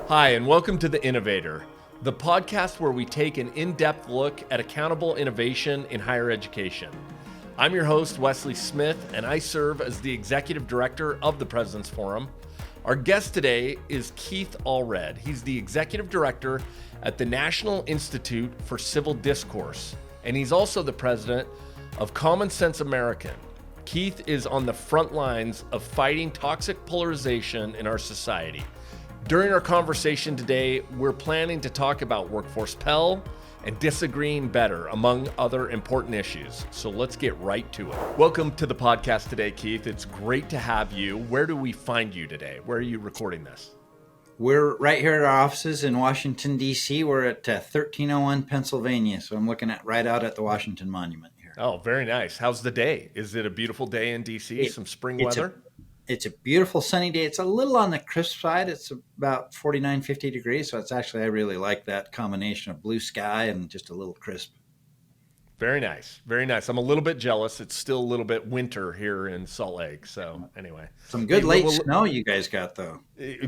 Hi, and welcome to The Innovator, the podcast where we take an in-depth look at accountable innovation in higher education. I'm your host, Wesley Smith, and I serve as the Executive Director of the President's Forum. Our guest today is Keith Allred. He's the Executive Director at the National Institute for Civil Discourse, and he's also the President of Common Sense American. Keith is on the front lines of fighting toxic polarization in our society. During our conversation today, we're planning to talk about workforce Pell and disagreeing better, among other important issues. So let's get right to it. Welcome to the podcast today, Keith. It's great to have you. Where do we find you today? Where are you recording this? We're right here at our offices in Washington, D.C. We're at 1301 Pennsylvania. So I'm looking at right out at the Washington Monument here. Oh, very nice. How's the day? Is it a beautiful day in D.C.? Some spring weather? It's a beautiful sunny day. It's a little on the crisp side. It's about 49, 50 degrees. So it's actually, I really like that combination of blue sky and just a little crisp. Very nice. Very nice. I'm a little bit jealous. It's still a little bit winter here in Salt Lake. So anyway. Some good late snow you guys got, though.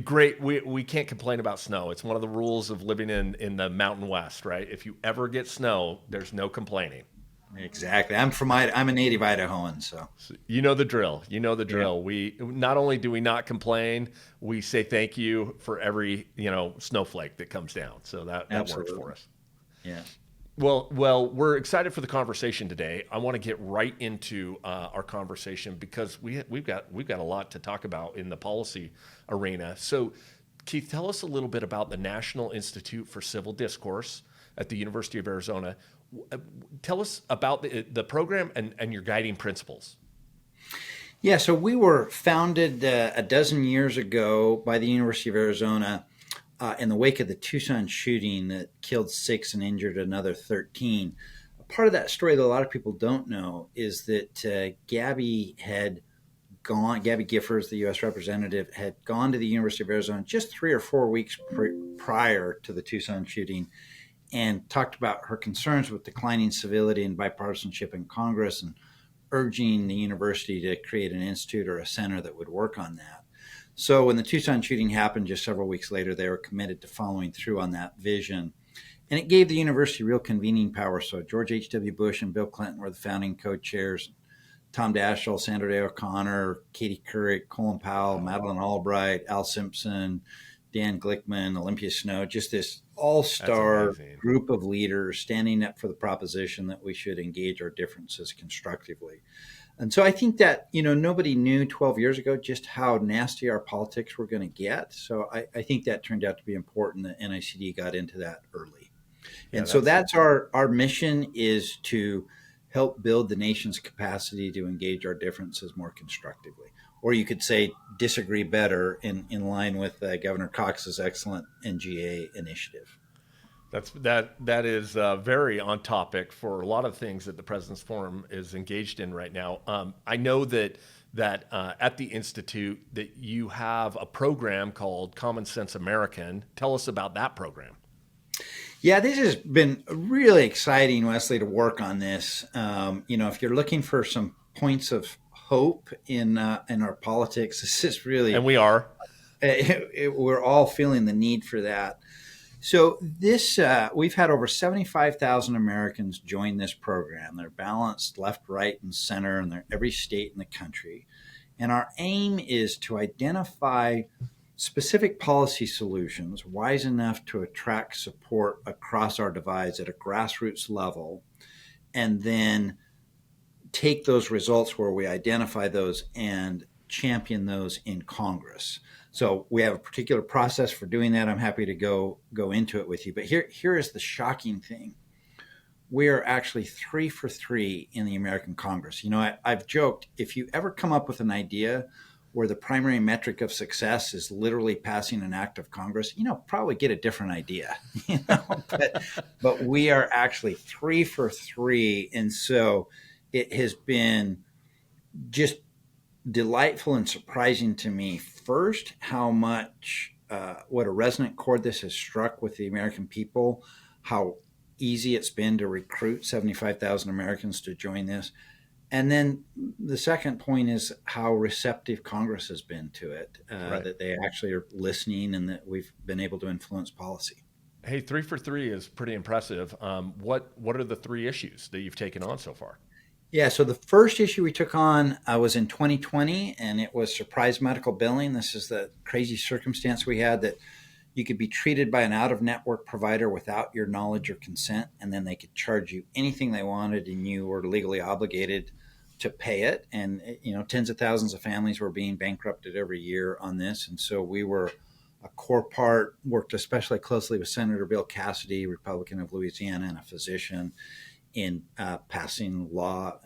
Great. We can't complain about snow. It's one of the rules of living in the Mountain West, right? If you ever get snow, there's no complaining. Exactly. I'm a native Idahoan, so you know the drill. You know the drill. Yeah. We not only do we not complain, we say thank you for every snowflake that comes down. So that works for us. Yeah. Well, we're excited for the conversation today. I want to get right into our conversation because we've got a lot to talk about in the policy arena. So, Keith, tell us a little bit about the National Institute for Civil Discourse at the University of Arizona. Tell us about the program and your guiding principles. Yeah, so we were founded a dozen years ago by the University of Arizona in the wake of the Tucson shooting that killed 6 and injured another 13. Part of that story that a lot of people don't know is that Gabby Giffords, the U.S. representative, had gone to the University of Arizona just 3 or 4 weeks prior to the Tucson shooting and talked about her concerns with declining civility and bipartisanship in Congress and urging the university to create an institute or a center that would work on that. So when the Tucson shooting happened just several weeks later, they were committed to following through on that vision. And it gave the university real convening power. So George H.W. Bush and Bill Clinton were the founding co-chairs. Tom Daschle, Sandra Day O'Connor, Katie Couric, Colin Powell, Madeleine Albright, Al Simpson, Dan Glickman, Olympia Snow, just this all-star group of leaders standing up for the proposition that we should engage our differences constructively. And so I think that, nobody knew 12 years ago just how nasty our politics were going to get. So I think that turned out to be important that NICD got into that early. And so that's our mission, is to help build the nation's capacity to engage our differences more constructively. Or you could say disagree better in line with Governor Cox's excellent NGA initiative. That is very on topic for a lot of things that the President's Forum is engaged in right now. I know that at the Institute that you have a program called Common Sense American. Tell us about that program. Yeah, this has been really exciting, Wesley, to work on this. If you're looking for some points of hope in our politics, this is really, and we are. We're all feeling the need for that. So this we've had over 75,000 Americans join this program. They're balanced left, right, and center, and they're every state in the country. And our aim is to identify specific policy solutions wise enough to attract support across our divides at a grassroots level, and then take those results where we identify those and champion those in Congress. So we have a particular process for doing that. I'm happy to go into it with you. But here is the shocking thing. We are actually 3 for 3 in the American Congress. I've joked, if you ever come up with an idea where the primary metric of success is literally passing an act of Congress, probably get a different idea. But we are actually 3 for 3. And so it has been just delightful and surprising to me. First, how much, what a resonant chord this has struck with the American people, how easy it's been to recruit 75,000 Americans to join this. And then the second point is how receptive Congress has been to it, Right. that they actually are listening and that we've been able to influence policy. Hey, 3 for 3 is pretty impressive. What are the three issues that you've taken on so far? Yeah, so the first issue we took on was in 2020, and it was surprise medical billing. This is the crazy circumstance we had that you could be treated by an out-of-network provider without your knowledge or consent, and then they could charge you anything they wanted, and you were legally obligated to pay it. And tens of thousands of families were being bankrupted every year on this, and so we were a core part. Worked especially closely with Senator Bill Cassidy, Republican of Louisiana, and a physician in passing law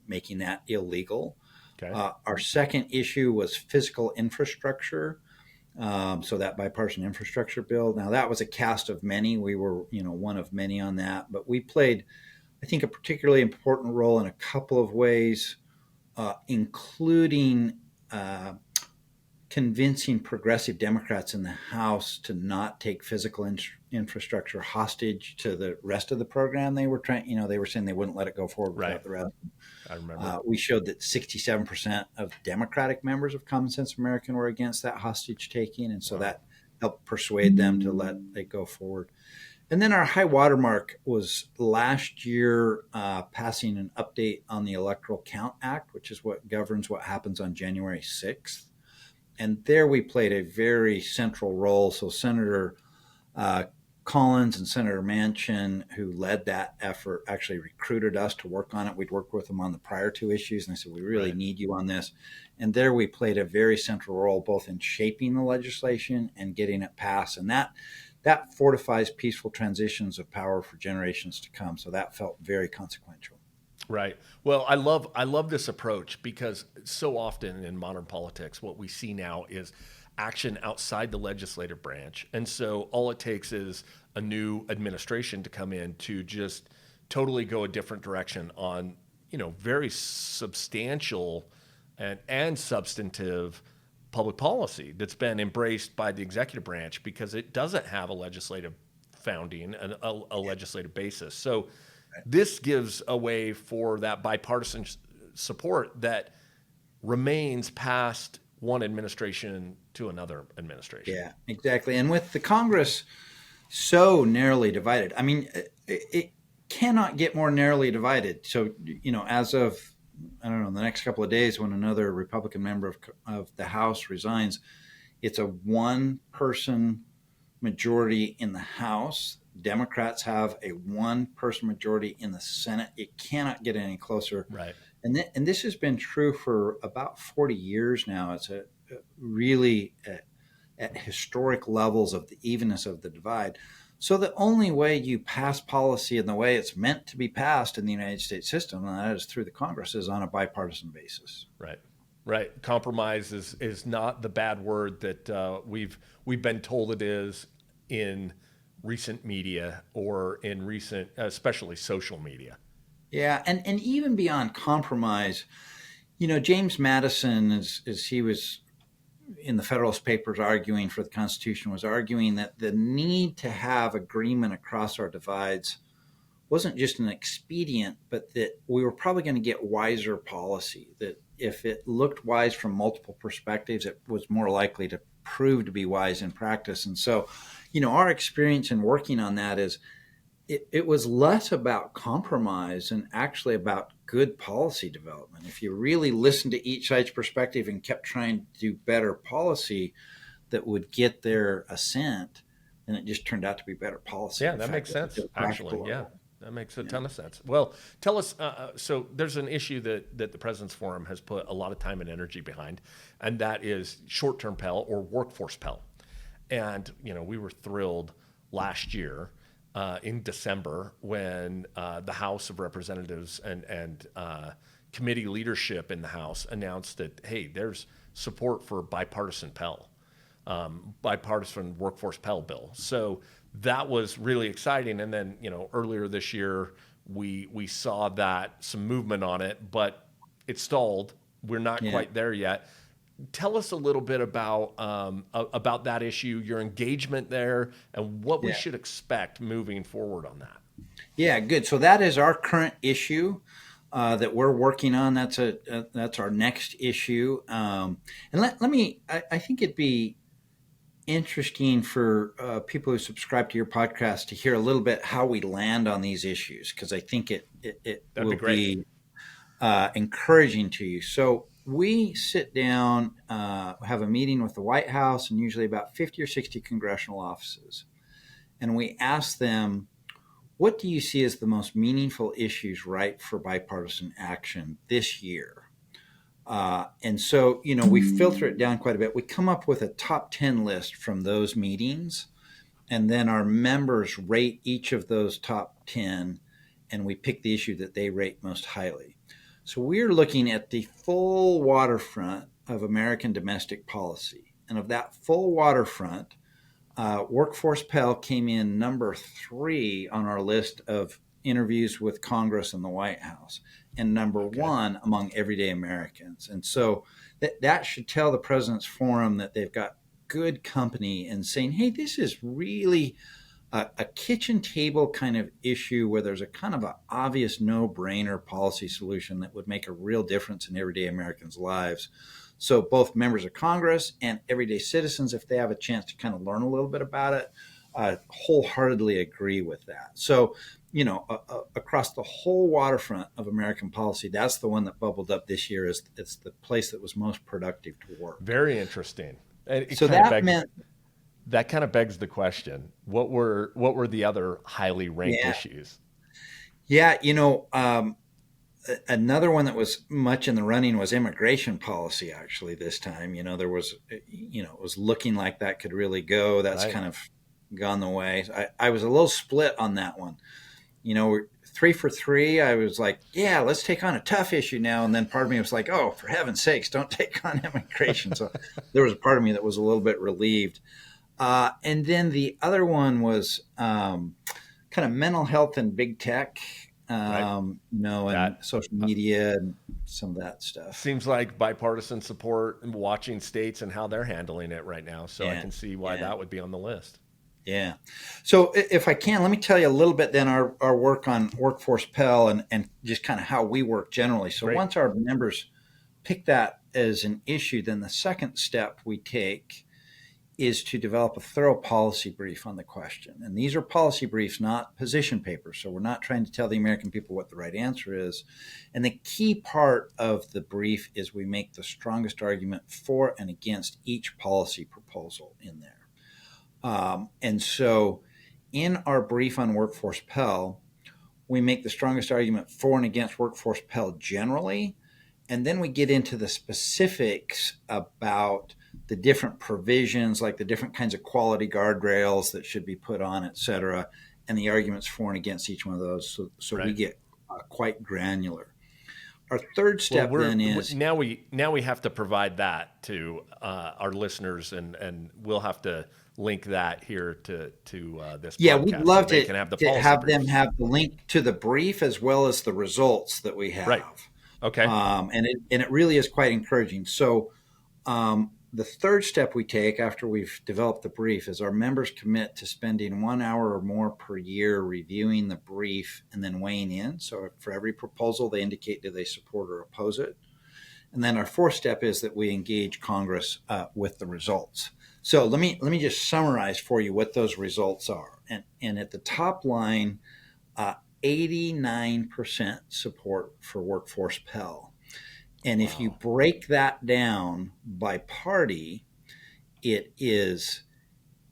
making that illegal. Okay. Our second issue was physical infrastructure. So that bipartisan infrastructure bill. Now that was a cast of many. We were, one of many on that, but we played, I think, a particularly important role in a couple of ways, including convincing progressive Democrats in the House to not take physical infrastructure hostage to the rest of the program. They were they were saying they wouldn't let it go forward without the rest. I remember. We showed that 67% of Democratic members of Common Sense American were against that hostage taking. And so that helped persuade them to let it go forward. And then our high watermark was last year passing an update on the Electoral Count Act, which is what governs what happens on January 6th. And there we played a very central role. So Senator Collins and Senator Manchin, who led that effort, actually recruited us to work on it. We'd worked with them on the prior two issues, and they said, we really need you on this. And there we played a very central role, both in shaping the legislation and getting it passed. And that fortifies peaceful transitions of power for generations to come. So that felt very consequential. Right. Well, I love this approach because so often in modern politics, what we see now is action outside the legislative branch. And so all it takes is a new administration to come in to just totally go a different direction on, very substantial and substantive public policy that's been embraced by the executive branch because it doesn't have a legislative founding, a legislative basis. So this gives a way for that bipartisan support that remains past one administration to another administration. Yeah, exactly. And with the Congress so narrowly divided, I mean, it cannot get more narrowly divided. So, as of, I don't know, the next couple of days when another Republican member of the House resigns, it's a one-person majority in the House. Democrats have a one-person majority in the Senate. It cannot get any closer. Right. And this has been true for about 40 years now. It's really at historic levels of the evenness of the divide. So the only way you pass policy in the way it's meant to be passed in the United States system, and that is through the Congress, is on a bipartisan basis. Right. Right. Compromise is not the bad word that we've been told it is in recent media or in recent, especially social media. Yeah, and even beyond compromise, James Madison, as he was in the Federalist Papers arguing for the Constitution, was arguing that the need to have agreement across our divides wasn't just an expedient, but that we were probably going to get wiser policy, that if it looked wise from multiple perspectives, it was more likely to prove to be wise in practice. And so, our experience in working on that is it was less about compromise and actually about good policy development. If you really listened to each side's perspective and kept trying to do better policy that would get their assent, then it just turned out to be better policy. Yeah, that makes sense, actually. Yeah, that makes a ton of sense. Well, tell us, so there's an issue that the President's Forum has put a lot of time and energy behind, and that is short-term Pell or workforce Pell. And, we were thrilled last year in December when the House of Representatives and committee leadership in the House announced that, hey, there's support for bipartisan Pell, bipartisan workforce Pell bill. So that was really exciting. And then, earlier this year, we saw that some movement on it, but it stalled. We're not quite there yet. Tell us a little bit about that issue, your engagement there, and what we should expect moving forward on that. Yeah, good. So that is our current issue. that we're working on. That's our next issue. And I think it'd be interesting for people who subscribe to your podcast to hear a little bit how we land on these issues, because I think it That'd be will great. be encouraging to you. So we sit down, have a meeting with the White House and usually about 50 or 60 congressional offices. And we ask them, what do you see as the most meaningful issues ripe for bipartisan action this year? And so, we filter it down quite a bit. We come up with a top 10 list from those meetings, and then our members rate each of those top 10, and we pick the issue that they rate most highly. So we're looking at the full waterfront of American domestic policy. And of that full waterfront, Workforce Pell came in number 3 on our list of interviews with Congress and the White House, and number 1 among everyday Americans. And so that should tell the President's Forum that they've got good company in saying, hey, this is really a kitchen table kind of issue where there's a kind of an obvious no-brainer policy solution that would make a real difference in everyday Americans' lives. So both members of Congress and everyday citizens, if they have a chance to kind of learn a little bit about it, wholeheartedly agree with that. So, across the whole waterfront of American policy, that's the one that bubbled up this year as it's the place that was most productive to work. Very interesting. So that meant that kind of begs the question: what were the other highly ranked issues? Yeah, another one that was much in the running was immigration policy. Actually, this time, there was, it was looking like that could really go. That's kind of gone the way. I was a little split on that one. 3 for 3. I was like, yeah, let's take on a tough issue now. And then part of me was like, oh, for heaven's sakes, don't take on immigration. So there was a part of me that was a little bit relieved. And then the other one was kind of mental health and big tech, and social media and some of that stuff. Seems like bipartisan support and watching states and how they're handling it right now. So I can see why that would be on the list. Yeah. So if I can, let me tell you a little bit then our work on Workforce Pell and just kind of how we work generally. So once our members pick that as an issue, then the second step we take is to develop a thorough policy brief on the question. And these are policy briefs, not position papers. So we're not trying to tell the American people what the right answer is. And the key part of the brief is we make the strongest argument for and against each policy proposal in there. And so in our brief on Workforce Pell, we make the strongest argument for and against Workforce Pell generally, and then we get into the specifics about the different provisions, like the different kinds of quality guardrails that should be put on, et cetera, and the arguments for and against each one of those. So we get quite granular. Our third step then is now we have to provide that to our listeners, and we'll have to link that here to this. Yeah, podcast we'd love so to, can have them have the link to the brief as well as the results that we have. Right. Okay. And it really is quite encouraging. So the third step we take after we've developed the brief is our members commit to spending 1 hour or more per year reviewing the brief and then weighing in. So for every proposal, they indicate do they support or oppose it. And then our fourth step is that we engage Congress with the results. So let me just summarize for you what those results are. And at the top line, 89% support for Workforce Pell. And if you break that down by party, it is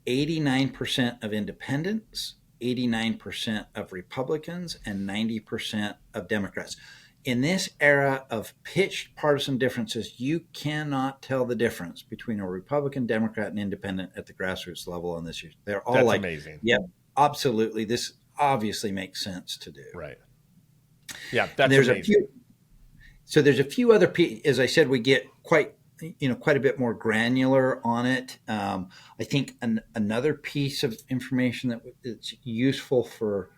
89% of independents, 89% of Republicans, and 90% of Democrats. In this era of pitched partisan differences, you cannot tell the difference between a Republican, Democrat, and independent at the grassroots level on this issue. They're all That's like, amazing. Yep, absolutely. This obviously makes sense to do. Right. Yeah, that's amazing. There's a few other, as I said, we get quite a bit more granular on it. I think another piece of information that is useful for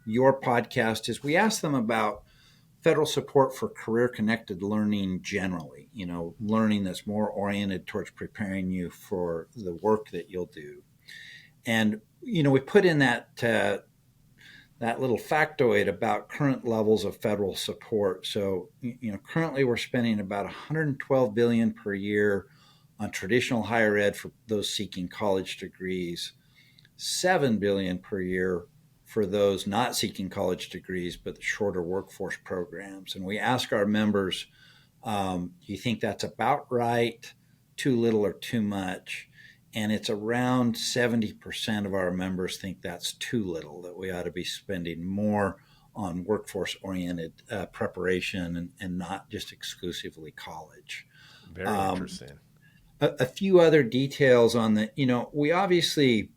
your podcast is we ask them about federal support for career-connected learning generally, learning that's more oriented towards preparing you for the work that you'll do. And, we put in that that little factoid about current levels of federal support. So, currently we're spending about 112 billion per year on traditional higher ed for those seeking college degrees, 7 billion per year for those not seeking college degrees but the shorter workforce programs. And we ask our members, do you think that's about right, too little, or too much? And it's around 70% of our members think that's too little, that we ought to be spending more on workforce-oriented preparation and not just exclusively college. Very interesting. A few other details on the, we obviously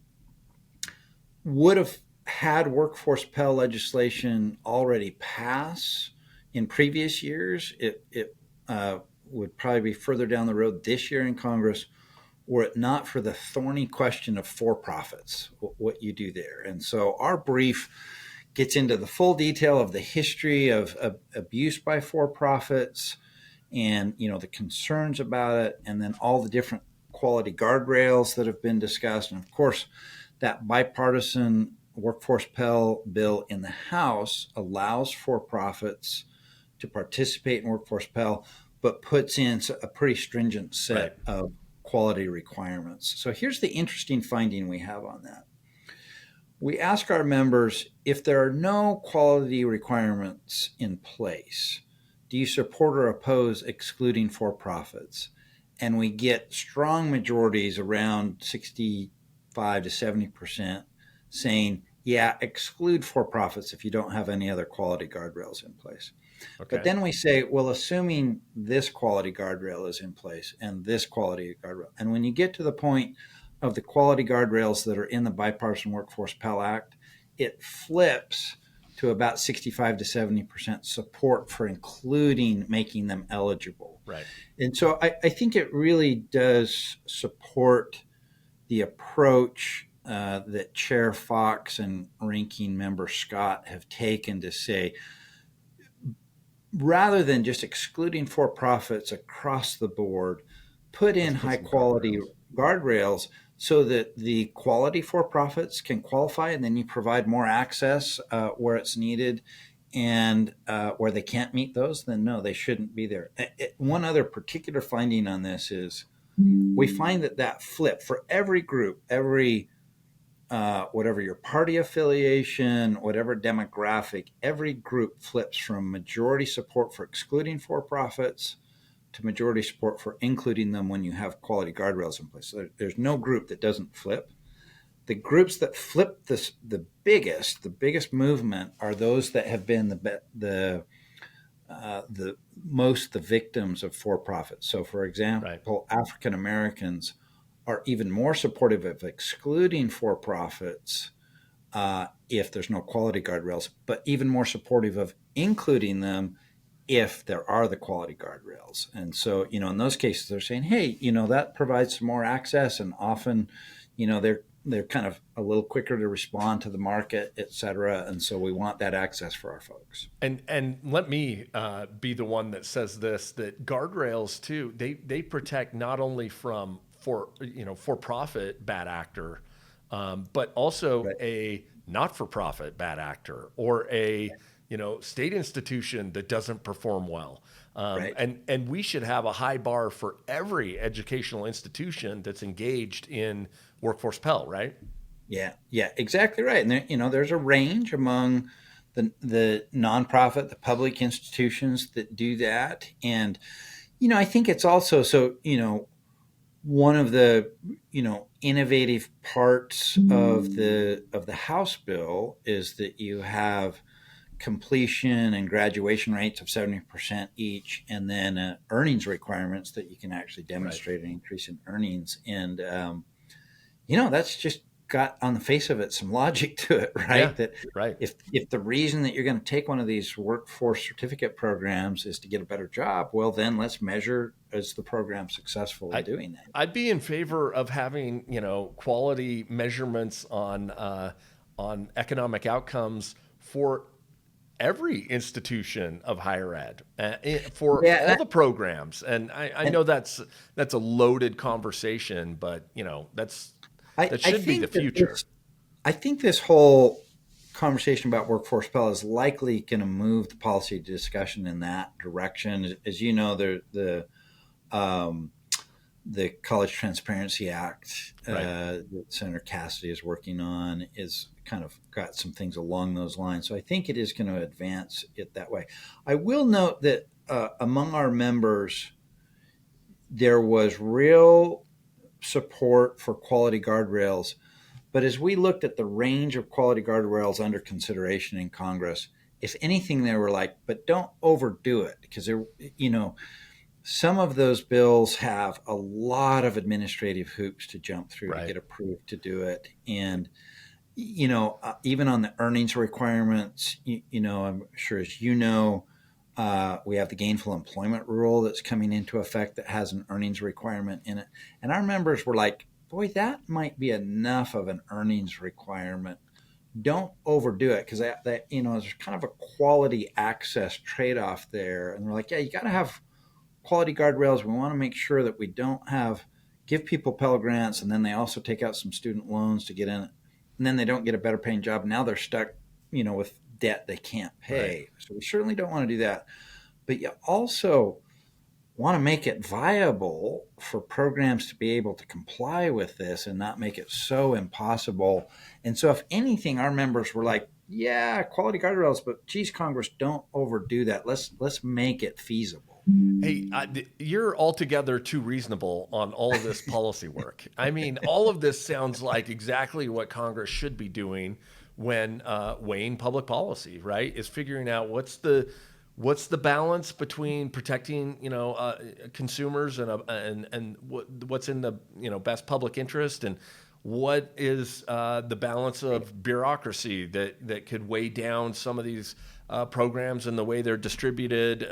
would have had workforce Pell legislation already pass in previous years. It would probably be further down the road this year in Congress, were it not for the thorny question of for-profits, what you do there. And so our brief gets into the full detail of the history of abuse by for-profits and, the concerns about it, and then all the different quality guardrails that have been discussed. And of course, that bipartisan workforce Pell bill in the House allows for-profits to participate in workforce Pell, but puts in a pretty stringent set of quality requirements. So here's the interesting finding we have on that. We ask our members, if there are no quality requirements in place, do you support or oppose excluding for-profits? And we get strong majorities, around 65 to 70%, saying, yeah, exclude for-profits if you don't have any other quality guardrails in place. Okay. But then we say, well, assuming this quality guardrail is in place and this quality guardrail, and when you get to the point of the quality guardrails that are in the Bipartisan Workforce Pell Act, it flips to about 65 to 70% support for including making them eligible. Right. And so I think it really does support the approach that Chair Fox and Ranking Member Scott have taken to say, rather than just excluding for-profits across the board, put in high-quality guardrails so that the quality for-profits can qualify, and then you provide more access where it's needed, and where they can't meet those, then no, they shouldn't be there. One other particular finding on this is we find that flip for every group, whatever your party affiliation, whatever demographic, every group flips from majority support for excluding for-profits to majority support for including them when you have quality guardrails in place. So there's no group that doesn't flip. The groups that flip the biggest movement are those that have been the victims of for-profits. So, for example, African Americans are even more supportive of excluding for-profits if there's no quality guardrails, but even more supportive of including them if there are the quality guardrails. And so, in those cases, they're saying, hey, that provides some more access, and often, they're kind of a little quicker to respond to the market, et cetera. And so we want that access for our folks. And let me be the one that says this, that guardrails too, they protect not only from for-profit bad actor, but also a not-for-profit bad actor, or a state institution that doesn't perform well. And we should have a high bar for every educational institution that's engaged in workforce Pell, right? Yeah, exactly right. And there's a range among the nonprofit, the public institutions that do that. And I think it's also one of the innovative parts of the House bill is that you have completion and graduation rates of 70% each, and then earnings requirements that you can actually demonstrate an increase in earnings. And that's just got, on the face of it, some logic to it, right? If the reason that you're going to take one of these workforce certificate programs is to get a better job, well, then let's measure, is the program successful in doing that? I'd be in favor of having quality measurements on economic outcomes for every institution of higher ed, for all the programs. And I know that's a loaded conversation, but that should be the future. I think this whole conversation about workforce Pell is likely going to move the policy discussion in that direction. As you know, the College Transparency Act that Senator Cassidy is working on is kind of got some things along those lines. So I think it is going to advance it that way. I will note that among our members, there was real support for quality guardrails. But as we looked at the range of quality guardrails under consideration in Congress, if anything, they were like, but don't overdo it, because some of those bills have a lot of administrative hoops to jump through to get approved to do it. And, even on the earnings requirements, I'm sure as we have the gainful employment rule that's coming into effect that has an earnings requirement in it. And our members were like, boy, that might be enough of an earnings requirement. Don't overdo it, because that there's kind of a quality access trade-off there. And we're like, yeah, you got to have quality guardrails. We want to make sure that we don't give people Pell Grants, and then they also take out some student loans to get in it, and then they don't get a better paying job. Now they're stuck, with debt they can't pay. Right. So we certainly don't want to do that. But you also want to make it viable for programs to be able to comply with this and not make it so impossible. And so if anything, our members were like, yeah, quality guardrails, but geez, Congress, don't overdo that. Let's make it feasible. Hey, you're altogether too reasonable on all of this policy work. I mean, all of this sounds like exactly what Congress should be doing when weighing public policy, right? Is figuring out what's the balance between protecting, consumers and what's in the, best public interest, and what is the balance of bureaucracy that could weigh down some of these programs and the way they're distributed,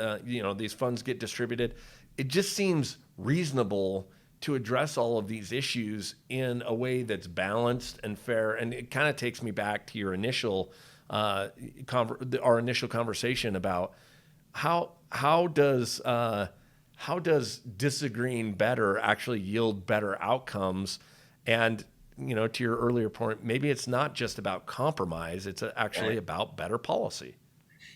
these funds get distributed. It just seems reasonable to address all of these issues in a way that's balanced and fair. And it kind of takes me back to your initial, our initial conversation about how does disagreeing better actually yield better outcomes? And to your earlier point, maybe it's not just about compromise; it's actually about better policy.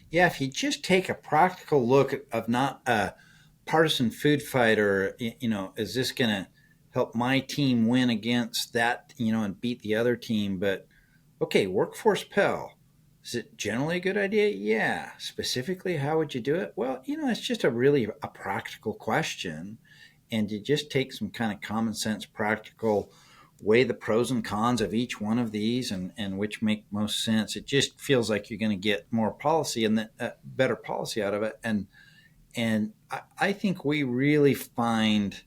Yeah, if you just take a practical look of not a partisan food fight, or is this going to help my team win against that, and beat the other team? But okay, workforce Pell. Is it generally a good idea? Yeah. Specifically, how would you do it? Well, it's just a practical question. And you just take some kind of common sense, practical, weigh the pros and cons of each one of these and which make most sense. It just feels like you're going to get more policy and better policy out of it. And I think we really find,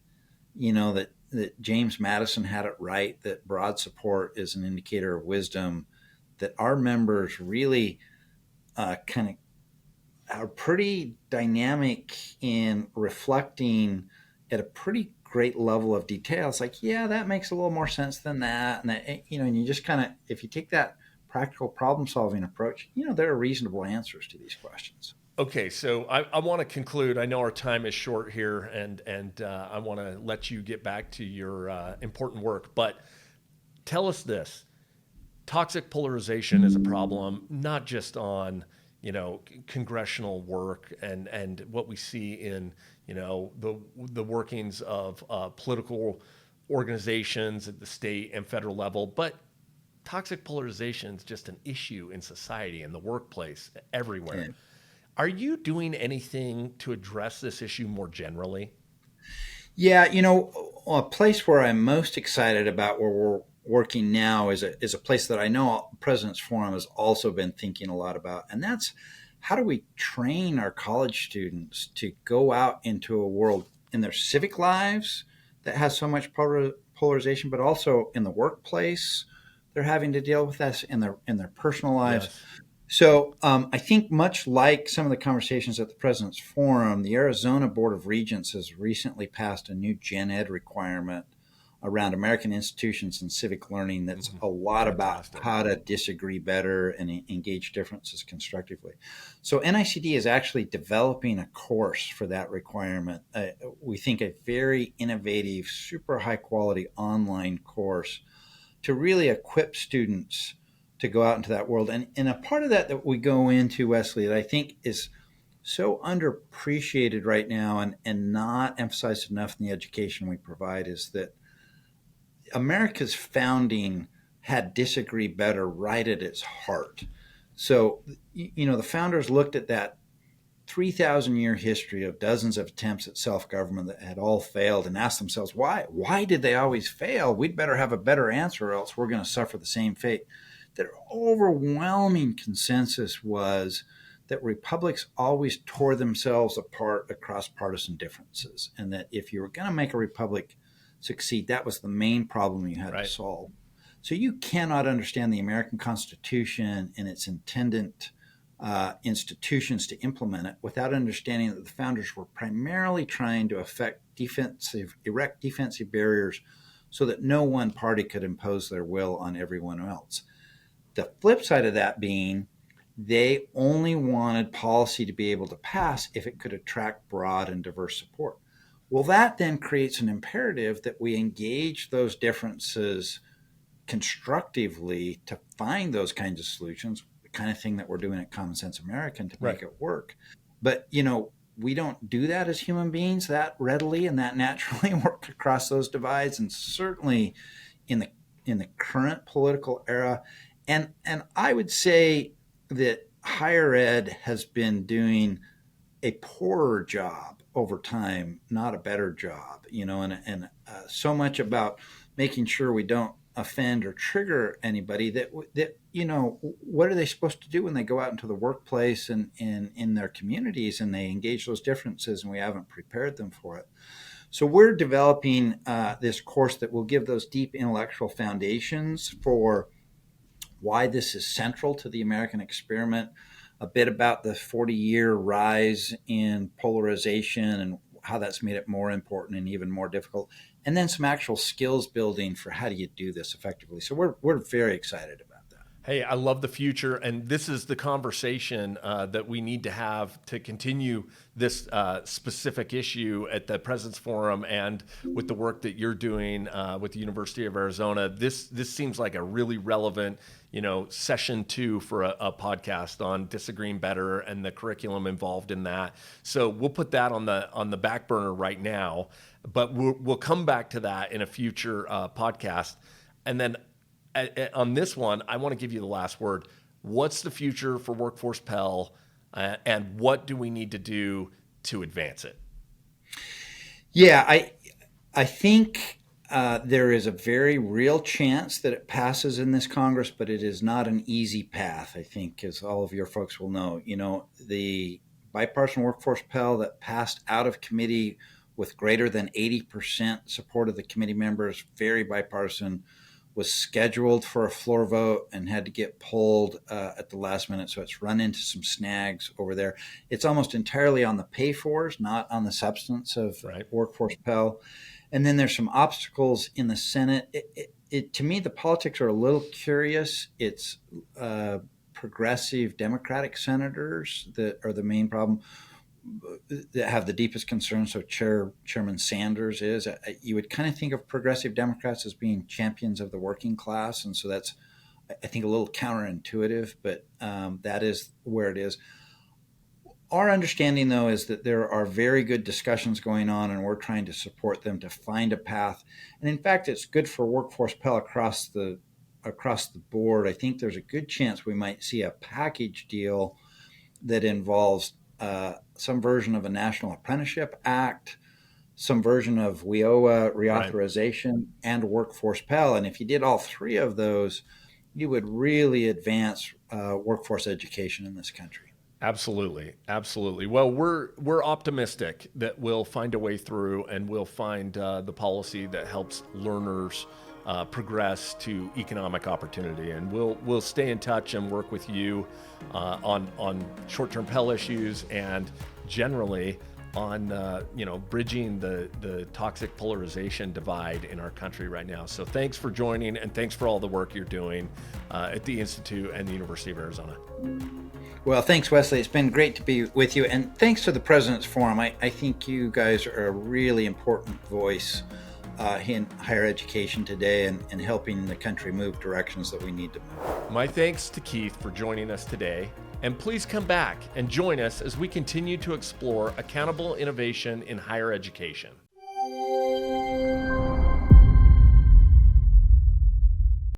that James Madison had it right, that broad support is an indicator of wisdom, that our members really kind of are pretty dynamic in reflecting at a pretty great level of detail. It's like, yeah, that makes a little more sense than that. And that, and you just kind of, if you take that practical problem solving approach, there are reasonable answers to these questions. Okay, so I want to conclude. I know our time is short here, and I want to let you get back to your important work. But tell us this. Toxic polarization is a problem, not just on, congressional work and what we see in, the workings of political organizations at the state and federal level, but toxic polarization is just an issue in society, in the workplace, everywhere. Yeah. Are you doing anything to address this issue more generally? Yeah, a place where I'm most excited about where we're working now is a place that I know President's Forum has also been thinking a lot about, and that's how do we train our college students to go out into a world in their civic lives that has so much polarization, but also in the workplace they're having to deal with this in their personal lives. Yes. So I think much like some of the conversations at the President's Forum, the Arizona Board of Regents has recently passed a new gen ed requirement around American institutions and civic learning that's a lot about how to disagree better and engage differences constructively. So NICD is actually developing a course for that requirement. We think a very innovative, super high quality online course to really equip students to go out into that world. And a part of that we go into, Wesley, that I think is so underappreciated right now and not emphasized enough in the education we provide is that America's founding had disagree better right at its heart. So, the founders looked at that 3,000-year history of dozens of attempts at self-government that had all failed and asked themselves, why? Why did they always fail? We'd better have a better answer or else we're going to suffer the same fate. Their overwhelming consensus was that republics always tore themselves apart across partisan differences, and that if you were going to make a republic succeed, that was the main problem you had to solve. So you cannot understand the American Constitution and its intended institutions to implement it without understanding that the founders were primarily trying to erect defensive barriers so that no one party could impose their will on everyone else. The flip side of that being they only wanted policy to be able to pass if it could attract broad and diverse support. Well, that then creates an imperative that we engage those differences constructively to find those kinds of solutions, the kind of thing that we're doing at Common Sense American to make it work. But, we don't do that as human beings that readily and that naturally work across those divides, and certainly in the current political era. And I would say that higher ed has been doing a poorer job over time, not a better job, and so much about making sure we don't offend or trigger anybody that what are they supposed to do when they go out into the workplace and in their communities and they engage those differences and we haven't prepared them for it. So we're developing this course that will give those deep intellectual foundations for why this is central to the American experiment, a bit about the 40-year rise in polarization and how that's made it more important and even more difficult, and then some actual skills building for how do you do this effectively. So we're very excited about that. Hey, I love the future, and this is the conversation that we need to have to continue this specific issue at the President's Forum and with the work that you're doing with the University of Arizona. This seems like a really relevant, session 2 for a podcast on disagreeing better and the curriculum involved in that. So we'll put that on the back burner right now, but we'll come back to that in a future podcast. And then on this one, I want to give you the last word. What's the future for Workforce Pell, and what do we need to do to advance it? Yeah, I think there is a very real chance that it passes in this Congress, but it is not an easy path, I think, as all of your folks will know. The bipartisan Workforce Pell that passed out of committee with greater than 80% support of the committee members, very bipartisan, was scheduled for a floor vote and had to get pulled at the last minute. So it's run into some snags over there. It's almost entirely on the pay-fors, not on the substance of Workforce Pell. And then there's some obstacles in the Senate. To me, the politics are a little curious. It's progressive Democratic senators that are the main problem, that have the deepest concerns. So Chairman Sanders is. You would kind of think of progressive Democrats as being champions of the working class, and so that's, I think, a little counterintuitive, but that is where it is. Our understanding, though, is that there are very good discussions going on, and we're trying to support them to find a path. And in fact, it's good for Workforce Pell across the board. I think there's a good chance we might see a package deal that involves some version of a National Apprenticeship Act, some version of WIOA reauthorization, and Workforce Pell. And if you did all three of those, you would really advance workforce education in this country. Absolutely. Absolutely. Well, we're optimistic that we'll find a way through, and we'll find the policy that helps learners progress to economic opportunity. And we'll stay in touch and work with you on short-term Pell issues and generally on bridging the toxic polarization divide in our country right now. So thanks for joining, and thanks for all the work you're doing at the Institute and the University of Arizona. Well, thanks, Wesley. It's been great to be with you. And thanks to the President's Forum. I think you guys are a really important voice in higher education today and helping the country move directions that we need to move. My thanks to Keith for joining us today, and please come back and join us as we continue to explore accountable innovation in higher education.